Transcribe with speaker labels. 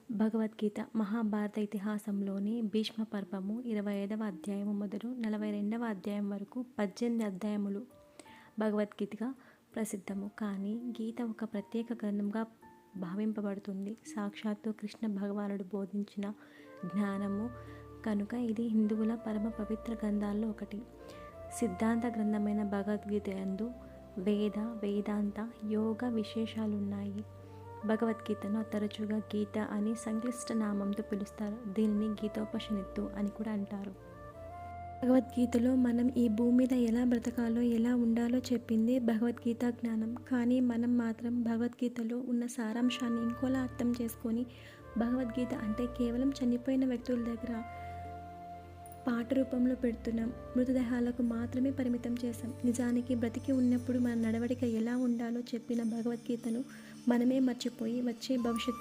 Speaker 1: భగవద్గీత మహాభారత ఇతిహాసంలోని భీష్మ పర్వము 25వ అధ్యాయము మొదలు 42వ అధ్యాయం వరకు 18 అధ్యాయములు భగవద్గీతగా ప్రసిద్ధము. కానీ గీత ఒక ప్రత్యేక గ్రంథంగా భావింపబడుతుంది. సాక్షాత్తు కృష్ణ భగవానుడు బోధించిన జ్ఞానము కనుక ఇది హిందువుల పరమ పవిత్ర గ్రంథాల్లో ఒకటి. సిద్ధాంత గ్రంథమైన భగవద్గీత యందు వేద, వేదాంత, యోగ విశేషాలున్నాయి. భగవద్గీతను తరచుగా గీత అని సంక్లిష్ట నామంతో పిలుస్తారు. దీనిని గీతోపనిషత్తు అని కూడా అంటారు. భగవద్గీతలో మనం ఈ భూమి మీద ఎలా బ్రతకాలో, ఎలా ఉండాలో చెప్పింది భగవద్గీత జ్ఞానం. కానీ మనం మాత్రం భగవద్గీతలో ఉన్న సారాంశాన్ని ఇంకోలా అర్థం చేసుకొని భగవద్గీత అంటే కేవలం చనిపోయిన వ్యక్తుల దగ్గర పాట రూపంలో పెడుతున్నాం. మృతదేహాలకు మాత్రమే పరిమితం చేశాం. నిజానికి బ్రతికి ఉన్నప్పుడు మన నడవడిక ఎలా ఉండాలో చెప్పిన భగవద్గీతను మనమే మర్చిపోయి వచ్చే భవిష్యత్తు